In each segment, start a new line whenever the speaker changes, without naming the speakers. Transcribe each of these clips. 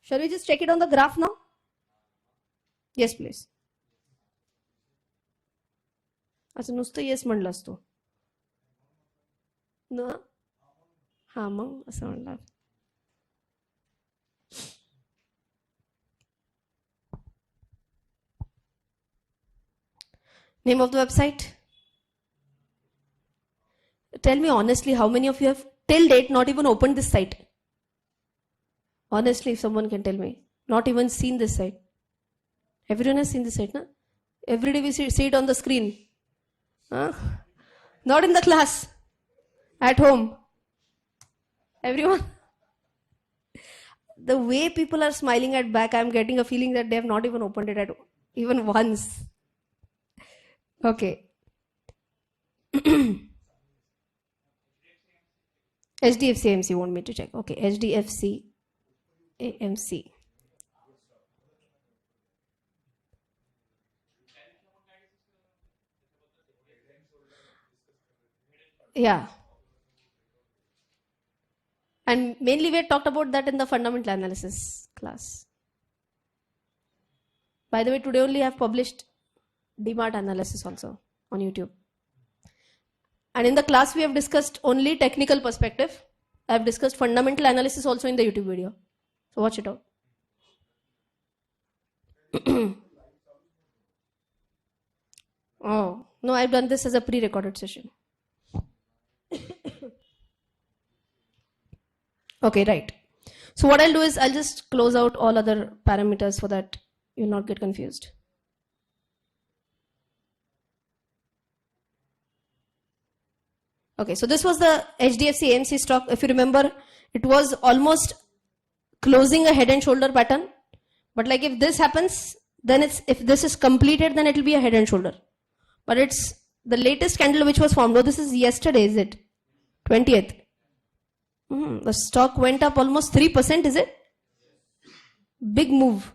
Shall we just check it on the graph now? Yes, please. अच्छा नुसतं yes म्हणलास तू न हा मग असं म्हणणार Name of the website? Tell me honestly, how many of you have till date not even opened this site? Honestly, if someone can tell me, not even seen this site. Everyone has seen this site, na? Every day we see it on the screen. Huh? Not in the class. At home. Everyone. The way people are smiling at back, I'm getting a feeling that they have not even opened it at even once. Okay. HDFC AMC want me to check. Okay, HDFC AMC. Yeah. And mainly we had talked about that in the fundamental analysis class. By the way, today only I have published DMART analysis also on YouTube. And in the class we have discussed only technical perspective. I have discussed fundamental analysis also in the YouTube video. So watch it out. Oh, no, I've done this as a pre-recorded session. Okay, right. So what I'll do is I'll just close out all other parameters so that you'll not get confused. Okay, so this was the HDFC AMC stock. If you remember, it was almost closing a head and shoulder pattern. But like if this happens, then if this is completed, then it will be a head and shoulder. But it's the latest candle which was formed. Oh, this is yesterday, is it? 20th. The stock went up almost 3%, is it? Big move.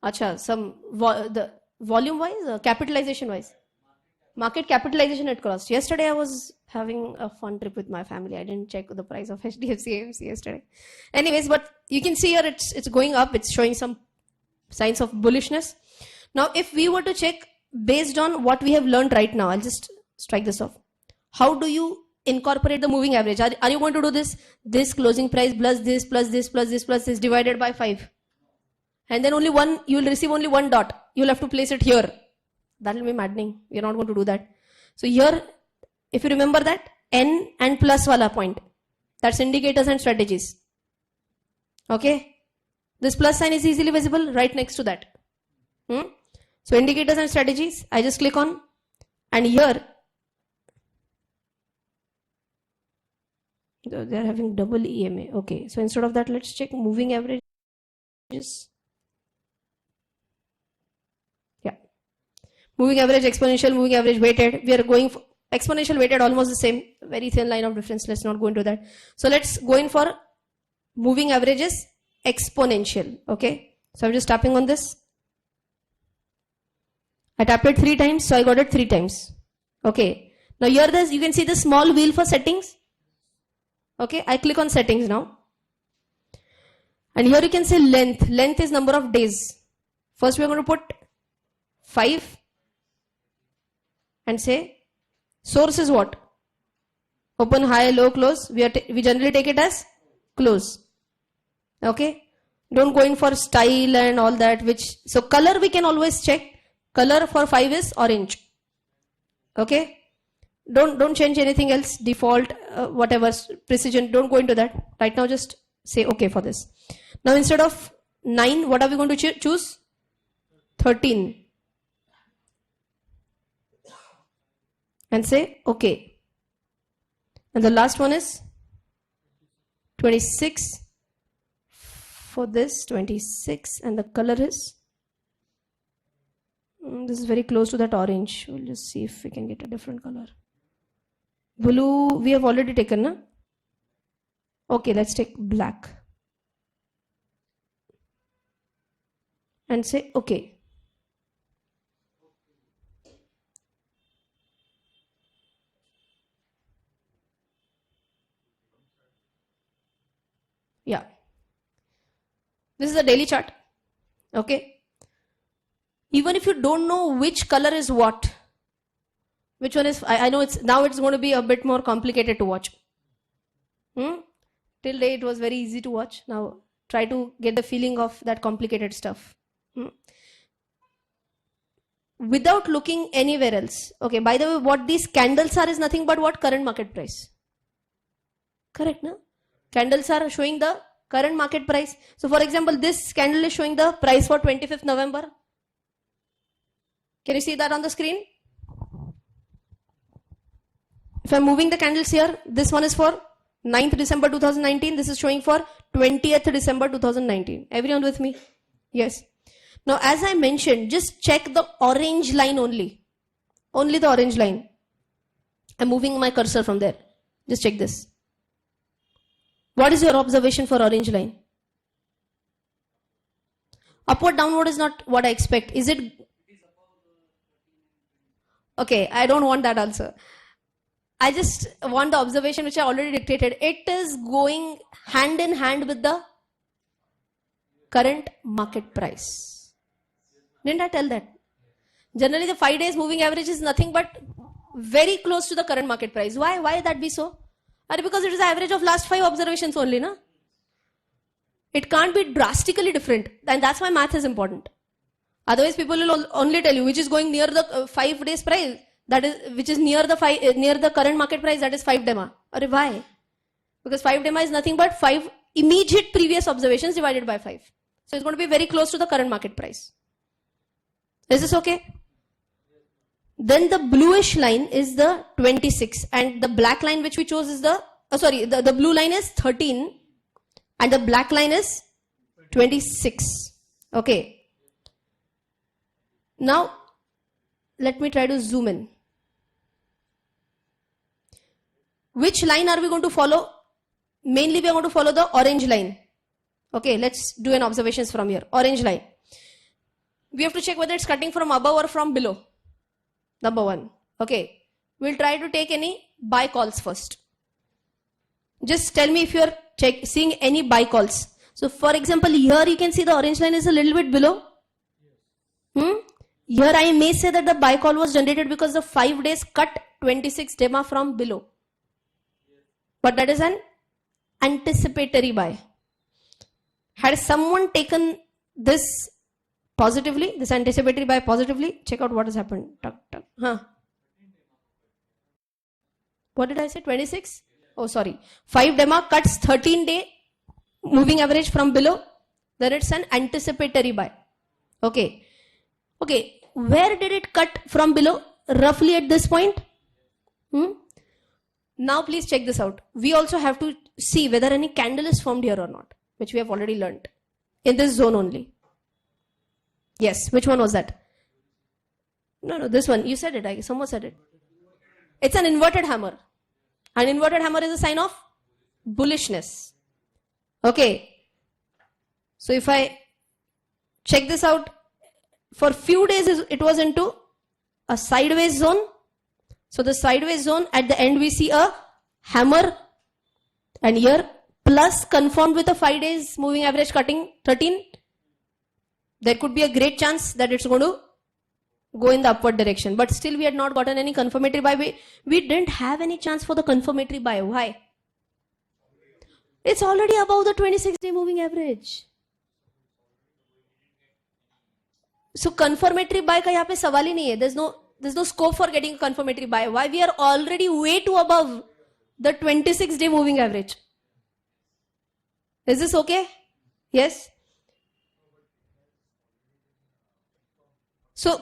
Acha, the volume wise, capitalization wise. Market capitalization it crossed. Yesterday I was having a fun trip with my family. I didn't check the price of HDFC AMC yesterday. Anyways, but you can see here it's going up. It's showing some signs of bullishness. Now, if we were to check based on what we have learned right now, I'll just strike this off. How do you incorporate the moving average? Are you going to do this closing price plus this plus this plus this plus this divided by 5? And then you will receive only one dot. You'll have to place it here. That will be maddening. We're not going to do that. So here, if you remember that, N and plus wala point, that's indicators and strategies. Okay. This plus sign is easily visible right next to that. So indicators and strategies, I just click on, and here, they're having double EMA. Okay. So instead of that, let's check moving averages. Moving average, exponential, moving average, weighted. We are going for exponential, weighted, almost the same. Very thin line of difference. Let's not go into that. So let's go in for moving averages, exponential. Okay. So I'm just tapping on this. I tapped it 3 times, so I got it 3 times. Okay. Now here you can see the small wheel for settings. Okay. I click on settings now. And here you can say length. Length is number of days. First we are going to put 5. And say source is what? Open, high, low, close. We generally take it as close. Okay. Don't go in for style and all that. So color we can always check. Color for 5 is orange. Okay. Don't change anything else. Default, whatever, precision. Don't go into that. Right now just say okay for this. Now instead of 9, what are we going to choose? 13. And say okay. And the last one is 26 for this, 26, and the color is this is very close to that orange. We'll just see if we can get a different color. Blue we have already taken, na? Okay, let's take black and say okay. Yeah. This is a daily chart. Okay. Even if you don't know which color is what, which one is, I know it's going to be a bit more complicated to watch. Till day it was very easy to watch. Now try to get the feeling of that complicated stuff. Without looking anywhere else. Okay, by the way, what these candles are is nothing but what? Current market price. Correct, no? Candles are showing the current market price. So for example, this candle is showing the price for 25th November. Can you see that on the screen? If I'm moving the candles here, this one is for 9th December 2019. This is showing for 20th December 2019. Everyone with me? Yes. Now, as I mentioned, just check the orange line only. Only the orange line. I'm moving my cursor from there. Just check this. What is your observation for orange line? Upward, downward is not what I expect. Is it? Okay, I don't want that also. I just want the observation which I already dictated. It is going hand in hand with the current market price. Didn't I tell that? Generally, the 5 days moving average is nothing but very close to the current market price. Why? Why that be so? Because it is the average of last 5 observations only, na? It can't be drastically different, and that's why math is important. Otherwise, people will only tell you which is going near the 5 days price, that is which is near the current market price, that is 5 DEMA. Why? Because 5 DEMA is nothing but 5 immediate previous observations divided by 5. So it's going to be very close to the current market price. Is this okay? Then the bluish line is the 26 and the black line which we chose is the blue line is 13 and the black line is 26. Okay. Now, let me try to zoom in. Which line are we going to follow? Mainly we are going to follow the orange line. Okay, let's do an observations from here. Orange line. We have to check whether it's cutting from above or from below. Number 1. Okay. We'll try to take any buy calls first. Just tell me if you're seeing any buy calls. So for example, here you can see the orange line is a little bit below. Here I may say that the buy call was generated because the 5 days cut 26 DEMA from below. But that is an anticipatory buy. Had someone taken this positively, this anticipatory buy positively, check out what has happened. What did I say? 26? Oh, sorry. 5 DEMA cuts 13-day moving average from below. Then it's an anticipatory buy. Okay. Okay. Where did it cut from below? Roughly at this point. Now please check this out. We also have to see whether any candle is formed here or not, which we have already learned. In this zone only. Yes, which one was that? No, this one. You said it. Someone said it. It's an inverted hammer. An inverted hammer is a sign of bullishness. Okay. So if I check this out, for few days it was into a sideways zone. So the sideways zone, at the end we see a hammer, and here plus confirmed with a 5 days moving average cutting 13. There could be a great chance that it's going to go in the upward direction. But still we had not gotten any confirmatory buy. We didn't have any chance for the confirmatory buy. Why? It's already above the 26-day moving average. So confirmatory buy का यहाँ पे सवाल ही नहीं है. There's no scope for getting a confirmatory buy. Why? We are already way too above the 26-day moving average. Is this okay? Yes? So,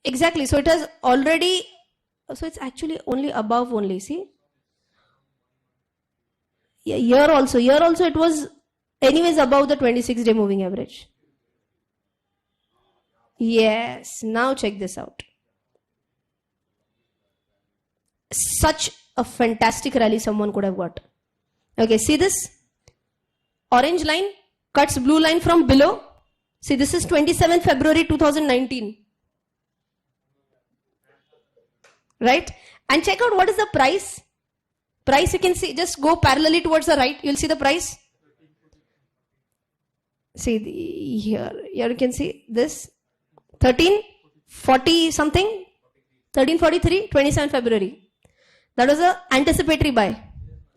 exactly. So it has already, so it's actually only above only, see? Yeah, here also it was anyways above the 26-day moving average. Yes, now check this out. Such a fantastic rally someone could have got. Okay, see this? Orange line cuts blue line from below. See, this is 27th February 2019. Right? And check out what is the price. Price you can see, just go parallelly towards the right. You'll see the price. See here you can see this 1340 something, 1343, 27 February. That was a anticipatory buy.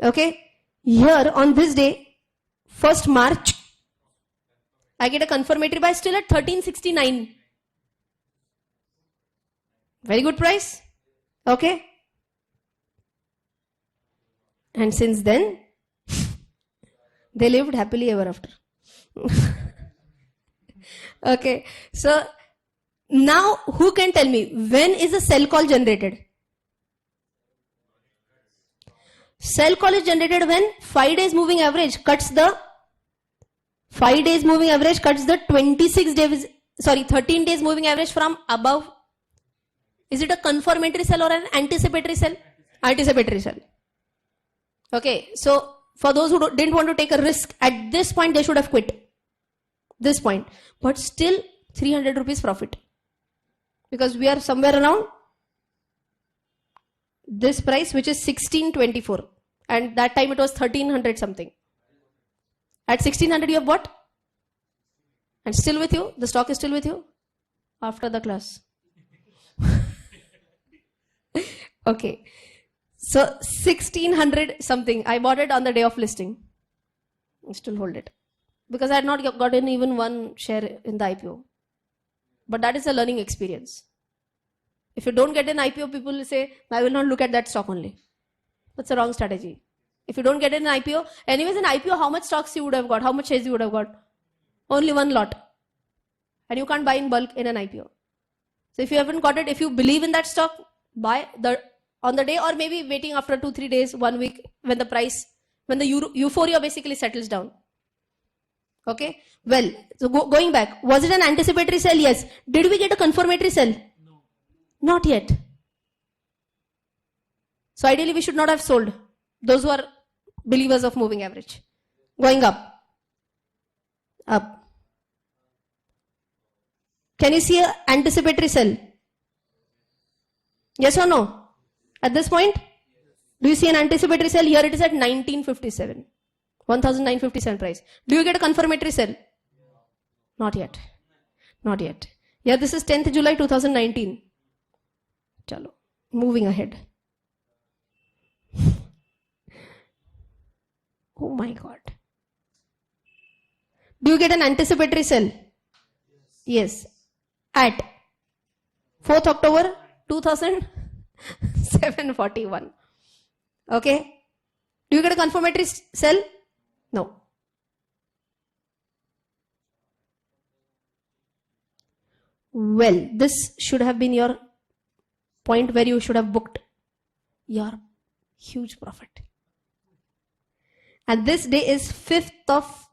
Okay. Here on this day, 1st March, I get a confirmatory buy still at 1369. Very good price. Okay. And since then, they lived happily ever after. Okay. So now who can tell me when is a sell call generated? Sell call is generated when 5 days moving average cuts the 5 days moving average cuts the 13 days moving average from above. Is it a confirmatory sell or an anticipatory sell? Anticipatory sell. Okay, so for those who didn't want to take a risk, at this point they should have quit. This point. But still 300 rupees profit. Because we are somewhere around this price, which is 1624. And that time it was 1300 something. At 1600 you have bought? And still with you? The stock is still with you? After the class. Okay. So 1600 something. I bought it on the day of listing. I still hold it. Because I had not gotten even one share in the IPO. But that is a learning experience. If you don't get an IPO, people will say, I will not look at that stock only. That's a wrong strategy. If you don't get an IPO, anyways in IPO, how much stocks you would have got? How much shares you would have got? Only one lot. And you can't buy in bulk in an IPO. So if you haven't got it, if you believe in that stock, buy on the day, or maybe waiting after 2-3 days, 1 week, when the price, when the euphoria basically settles down. Okay. Well, so going back, was it an anticipatory sell? Yes. Did we get a confirmatory sell?
No.
Not yet. So ideally we should not have sold. Those who are believers of moving average. Going up. Up. Can you see an anticipatory sell? Yes or no? At this point? Do you see an anticipatory sell? Here it is at 1957. 1957 price. Do you get a confirmatory sell? Not yet. Not yet. Yeah, this is 10th July 2019. Chalo. Moving ahead. Oh my God. Do you get an anticipatory sell? Yes. At 4th October 2007:41. Okay. Do you get a confirmatory sell? No. Well, this should have been your point where you should have booked your huge profit. And this day is 5th of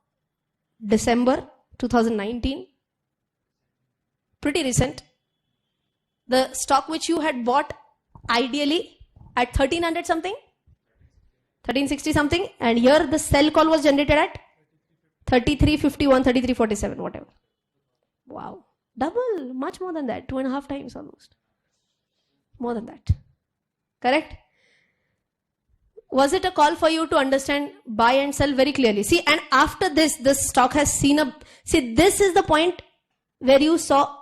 December 2019. Pretty recent. The stock which you had bought ideally at 1300 something, 1360 something, and here the sell call was generated at 3351, 3347, whatever. Wow. Double, much more than that, 2.5 times almost. More than that. Correct? Was it a call for you to understand buy and sell very clearly? See, and after this, the stock has seen see, this is the point where you saw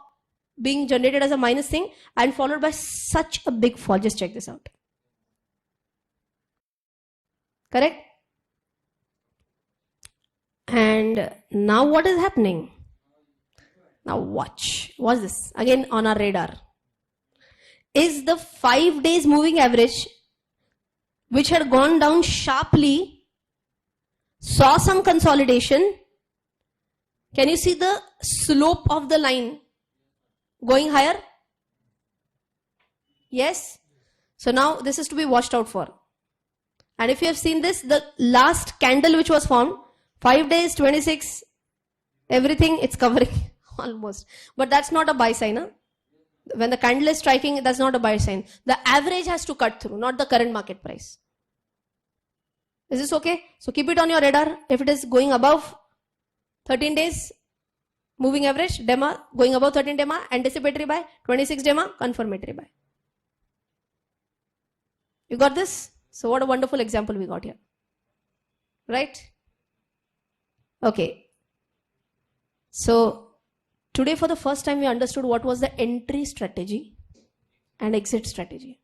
being generated as a minus thing and followed by such a big fall. Just check this out. Correct? And now what is happening? Now watch. What's this? Again on our radar. Is the 5 days moving average, which had gone down sharply, saw some consolidation. Can you see the slope of the line going higher? Yes? So now this is to be watched out for. And if you have seen this, the last candle which was formed, 5 days, 26, everything it's covering almost. But that's not a buy sign. Huh? When the candle is striking, that's not a buy sign. The average has to cut through, not the current market price. Is this okay? So keep it on your radar. If it is going above 13 days, moving average, DEMA, going above 13 DEMA, anticipatory buy, 26 DEMA, confirmatory buy. You got this? So what a wonderful example we got here. Right? Okay. So today for the first time we understood what was the entry strategy and exit strategy.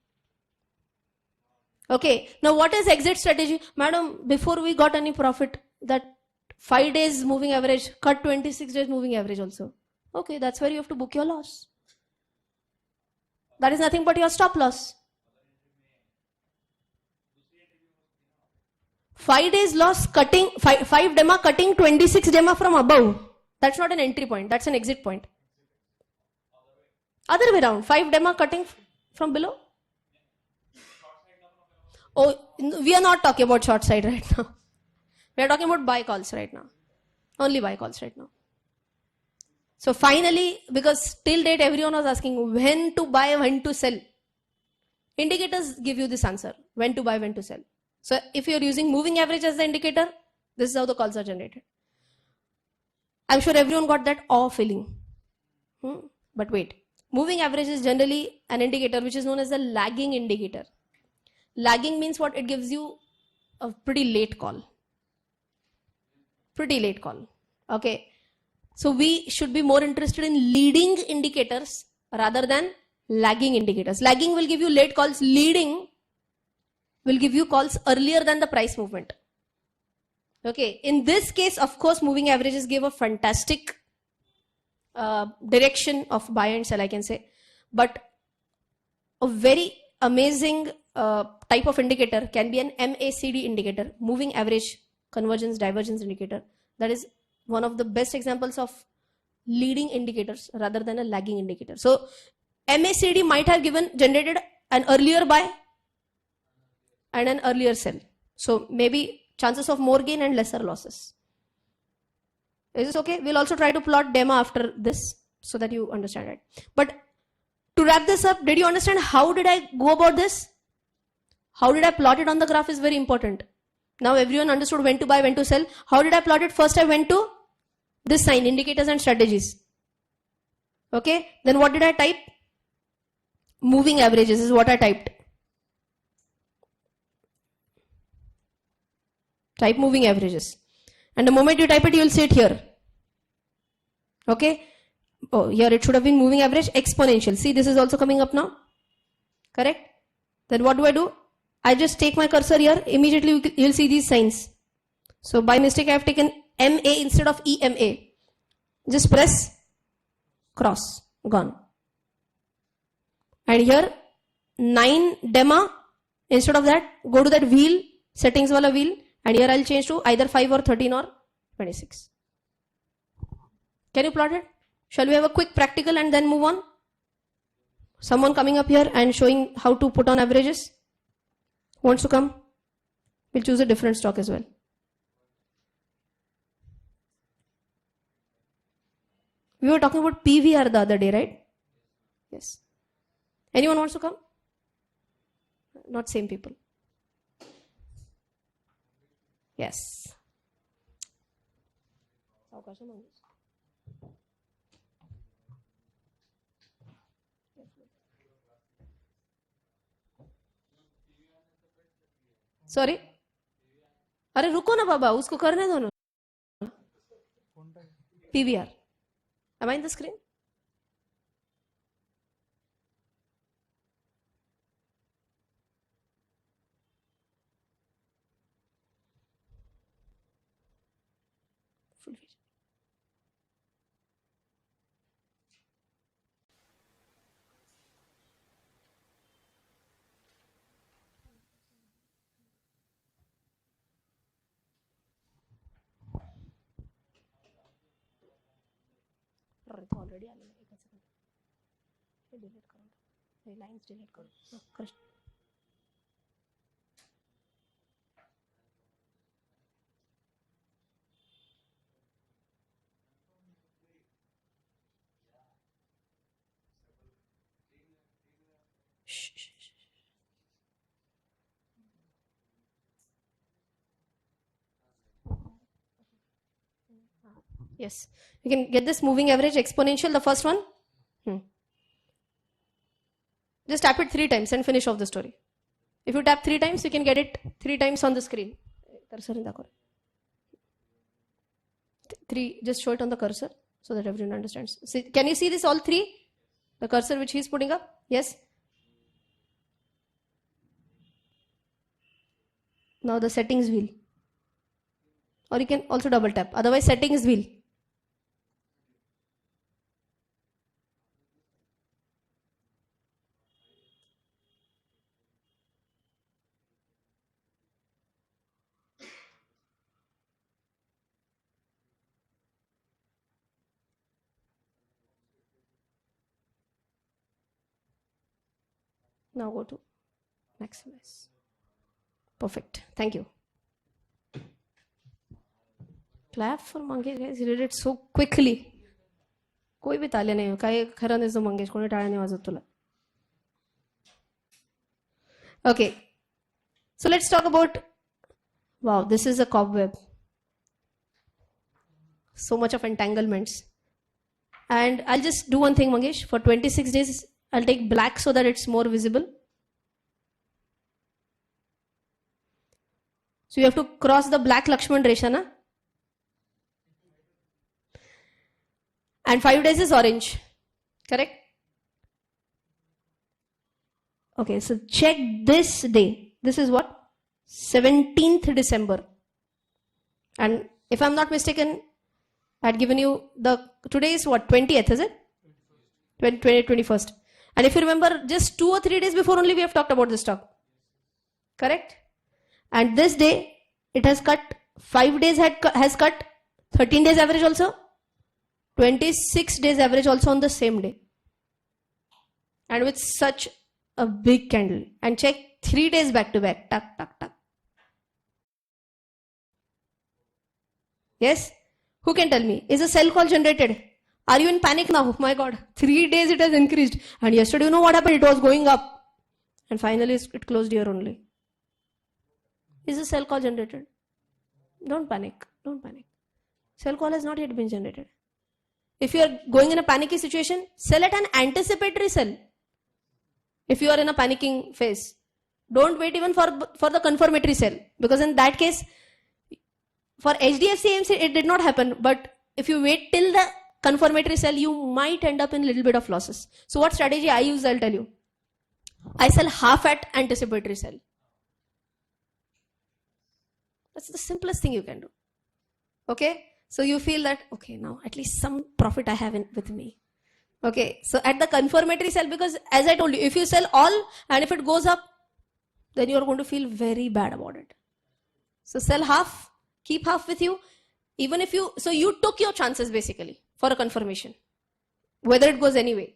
Okay, now what is exit strategy? Madam, before we got any profit, that 5 days moving average, cut 26 days moving average also. Okay, that's where you have to book your loss. That is nothing but your stop loss. 5 days loss cutting, 5 DEMA cutting 26 DEMA from above. That's not an entry point, that's an exit point. Other way around, 5 DEMA cutting from below. Oh, we are not talking about short side right now. We are talking about buy calls right now. Only buy calls right now. So finally, because till date everyone was asking when to buy, when to sell. Indicators give you this answer, when to buy, when to sell. So if you're using moving average as the indicator, this is how the calls are generated. I'm sure everyone got that awe feeling. But wait, moving average is generally an indicator which is known as a lagging indicator. Lagging means what? It gives you a pretty late call. Pretty late call. Okay. So we should be more interested in leading indicators rather than lagging indicators. Lagging will give you late calls. Leading will give you calls earlier than the price movement. Okay. In this case, of course, moving averages give a fantastic direction of buy and sell, I can say. But a very amazing type of indicator can be an MACD indicator, moving average convergence divergence indicator. That is one of the best examples of leading indicators rather than a lagging indicator. So MACD might have generated an earlier buy and an earlier sell. So maybe chances of more gain and lesser losses. Is this okay? We'll also try to plot DEMA after this so that you understand it. But to wrap this up, did you understand how did I go about this? How did I plot it on the graph is very important. Now everyone understood when to buy, when to sell. How did I plot it? First I went to this sign, indicators and strategies. Okay, then what did I type? Moving averages is what I typed. Type moving averages. And the moment you type it, you will see it here. Okay. Oh, here it should have been moving average exponential. See, this is also coming up now. Correct? Then what do? I just take my cursor here. Immediately you will see these signs. So by mistake, I have taken MA instead of EMA. Just press cross. Gone. And here 9 DEMA. Instead of that, go to that wheel, settings wala wheel. And here I'll change to either 5 or 13 or 26. Can you plot it? Shall we have a quick practical and then move on? Someone coming up here and showing how to put on averages? Wants to come? We'll choose a different stock as well. We were talking about PVR the other day, right? Yes. Anyone wants to come? Not same people. Yes. Sorry? अरे रुको ना बाबा, उसको करने दो ना. PVR. Am I in the screen? Full vision. Already आलेलं आहे. एका सेकंड हे डिलीट करून हे लाईन्स डिलीट करून Yes, you can get this moving average exponential, the first one. Just tap it 3 times and finish off the story. If you tap 3 times, you can get it 3 times on the screen. Cursor in the corner. 3, just show it on the cursor. so that everyone understands. See, can you see this all three? The cursor which he is putting up? Yes? Now the settings wheel. Or you can also double tap. Otherwise, settings wheel. Now go to maximize. Perfect. Thank you. Clap for Mangesh, guys. He did it so quickly. कोई भी ताले नाही काय खरं नाही जो मंगेश कोणी टाळ्या नाही वाजवत तुला. Okay. So let's talk about, wow, this is a cobweb. So much of entanglements. And I'll just do one thing, Mangesh. For 26 days, I'll take black so that it's more visible. So you have to cross the black Lakshman Resha, na? And 5 days is orange. Correct? Okay, so check this day. This is what? 17th December. And if I'm not mistaken, I had given you today is what? 20th, is it? 21st. And if you remember, just 2 or 3 days before only we have talked about this stock. Correct? And this day, it has cut, 5 days has cut, 13 days average also, 26 days average also on the same day. And with such a big candle. And check 3 days back to back. Tuck, tuck, tuck. Yes? Who can tell me? Is a sell call generated? Are you in panic now? Oh my God. 3 days it has increased. And yesterday, you know what happened? It was going up. And finally, it closed here only. Is a sell call generated? Don't panic. Don't panic. Sell call has not yet been generated. If you are going in a panicky situation, sell at an anticipatory sell. If you are in a panicking phase, don't wait even for the confirmatory sell. Because in that case, for HDFC AMC, it did not happen. But if you wait till the confirmatory sell, you might end up in a little bit of losses. So what strategy I use, I'll tell you. I sell half at anticipatory sell. That's the simplest thing you can do. Okay? So you feel that, okay, now at least some profit I have with me. Okay, so at the confirmatory sell, because as I told you, if you sell all and if it goes up, then you are going to feel very bad about it. So sell half, keep half with you. Even if so you took your chances basically for a confirmation, whether it goes anyway.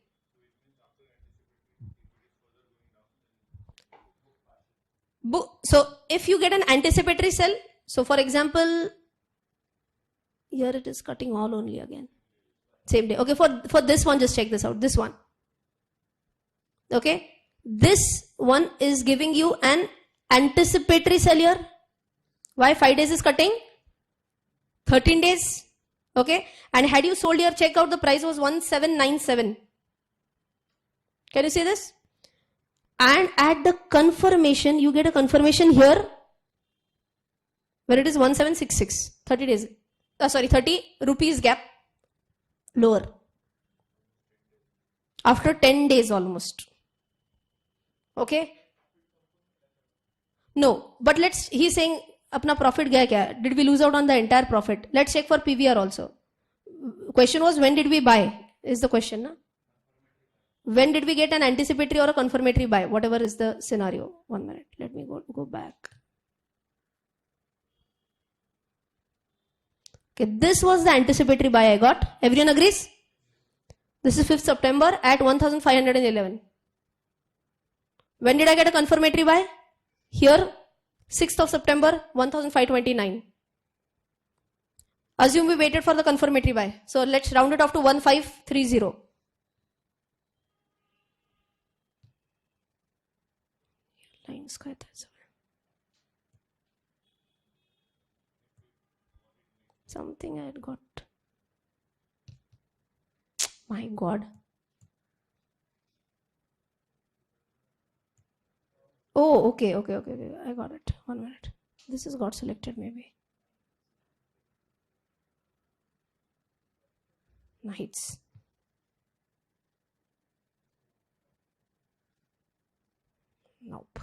So if you get an anticipatory sell, so for example, here it is cutting all only again. Same day. Okay, for this one, just check this out. This one. Okay. This one is giving you an anticipatory sell here. Why 5 days is cutting? 13 days. Okay. And had you sold here, check out the price was 1797. Can you see this? And at the confirmation, you get a confirmation here where it is 1766. 30 days. 30 rupees gap lower. After 10 days almost. Okay? No, but he's saying, apna profit gaya kya? Did we lose out on the entire profit? Let's check for PVR also. Question was, when did we buy? Is the question, na? When did we get an anticipatory or a confirmatory buy? Whatever is the scenario. 1 minute. Let me go back. Okay, this was the anticipatory buy I got. Everyone agrees? This is 5th September at 1511. When did I get a confirmatory buy? Here, 6th of September, 1529. Assume we waited for the confirmatory buy. So let's round it off to 1530. Lines का something I had got. My God. Oh, okay. I got it. 1 minute. This is got selected maybe. Nights. Nope.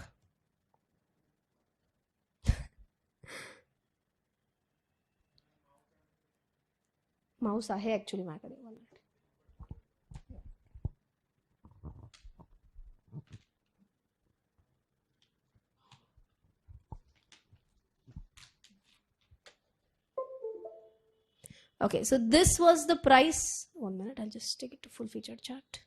Mouse आहे actually माझ्याकडे. Okay, so this was the price. 1 minute, I'll just take it to full featured chart.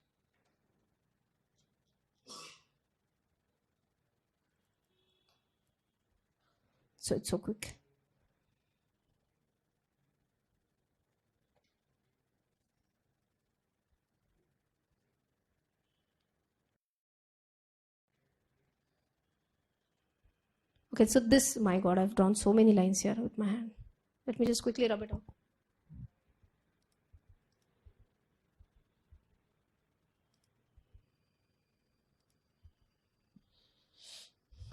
So it's so quick. Okay, so this, my God, I've drawn so many lines here with my hand. Let me just quickly rub it off.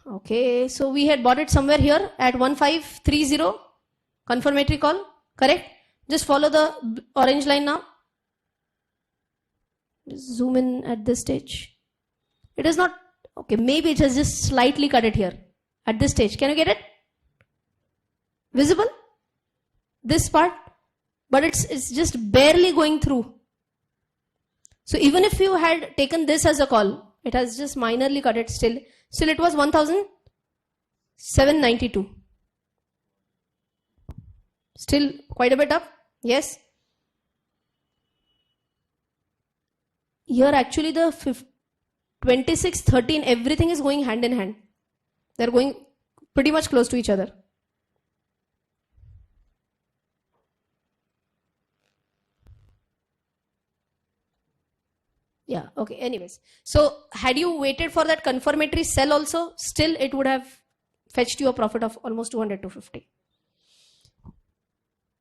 Okay, so we had bought it somewhere here at 1530, confirmatory call, correct? Just follow the orange line now. Just zoom in at this stage. It is not, okay, maybe it has just slightly cut it here at this stage. Can you get it? Visible? This part? But it's just barely going through. So even if you had taken this as a call, it has just minorly cut it still. Still it was 1792. Still quite a bit up. Yes. Here actually the 26, 13, everything is going hand in hand. They're going pretty much close to each other. Yeah, okay, anyways. So had you waited for that confirmatory sell also, still it would have fetched you a profit of almost 200 to 50.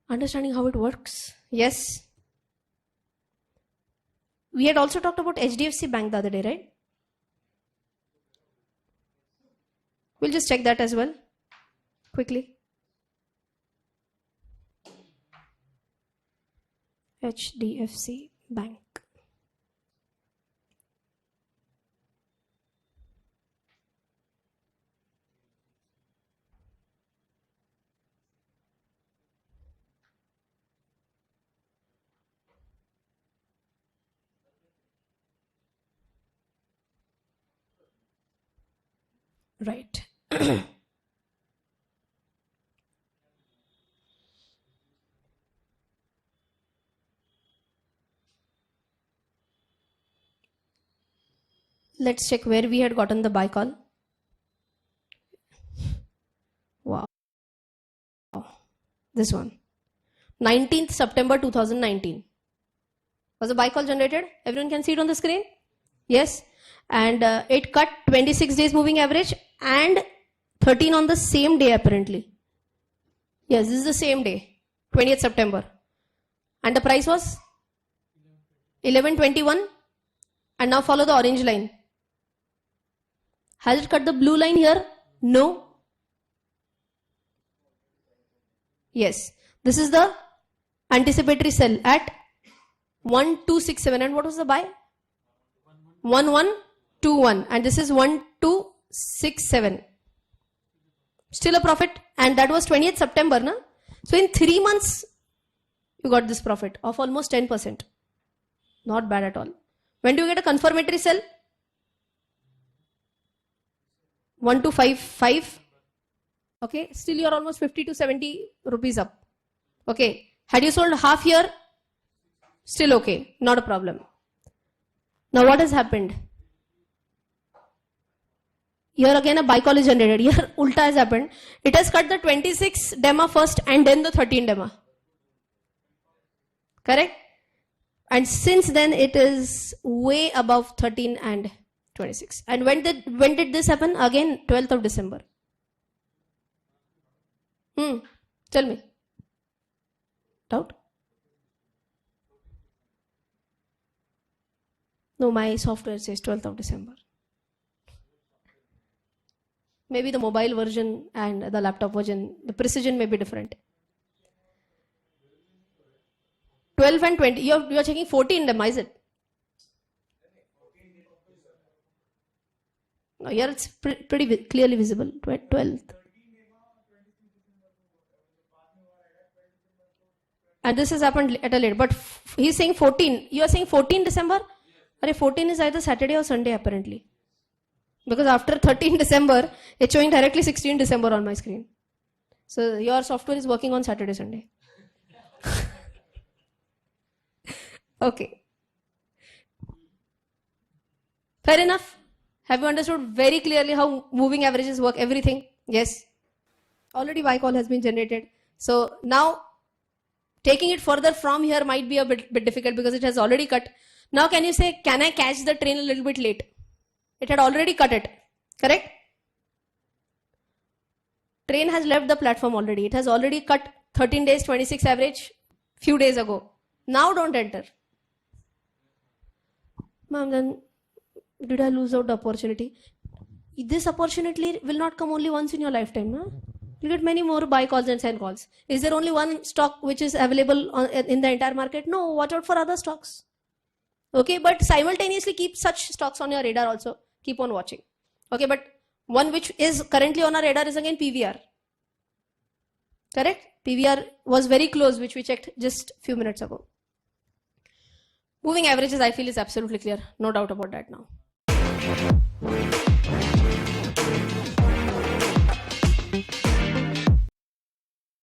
Understanding how it works? Yes. We had also talked about HDFC Bank the other day, right? We'll just check that as well, quickly. HDFC Bank. Right. Let's check where we had gotten the buy call. Wow. This one. 19th September 2019. Was a buy call generated? Everyone can see it on the screen? Yes. And it cut 26 days moving average and 13 on the same day apparently. Yes, this is the same day, 20th September. And the price was 1121. And now follow the orange line. Has it cut the blue line here? No. Yes. This is the anticipatory sell at 1267. And what was the buy? 1121. And this is 1267. Still a profit. And that was 20th September. Na? So in 3 months, you got this profit of almost 10%. Not bad at all. When do you get a confirmatory sell? 1255. Okay, still you're almost 50 to 70 rupees up. Okay, had you sold half here? Still okay, not a problem. Now what has happened? Here again a buy call is generated. Here ulta has happened. It has cut the 26 DEMA first and then the 13 DEMA. Correct? And since then it is way above 13 and 26. And when did this happen? Again, 12th of December. Tell me. Doubt? No, my software says 12th of December. Maybe the mobile version and the laptop version, the precision may be different. 12 and 20. You're checking 14 them, is it? No, here it's pretty clearly visible. 12th. And this has happened at a late. But he's saying 14. You are saying 14 December? Yes. 14 is either Saturday or Sunday apparently. Because after 13 December, it's showing directly 16 December on my screen. So your software is working on Saturday, Sunday. Okay. Fair enough. Have you understood very clearly how moving averages work, everything? Yes. Already buy call has been generated. So now taking it further from here might be a bit difficult because it has already cut. Now can you say, can I catch the train a little bit late? It had already cut it, correct? Train has left the platform already. It has already cut 13 days, 26 average few days ago. Now don't enter. Ma'am, then did I lose out the opportunity? This opportunity will not come only once in your lifetime. Huh? You get many more buy calls and sell calls. Is there only one stock which is available in the entire market? No, watch out for other stocks. Okay, but simultaneously keep such stocks on your radar also. Keep on watching. Okay, but one which is currently on our radar is again PVR. Correct? PVR was very close, which we checked just a few minutes ago. Moving averages, I feel, is absolutely clear. No doubt about that now.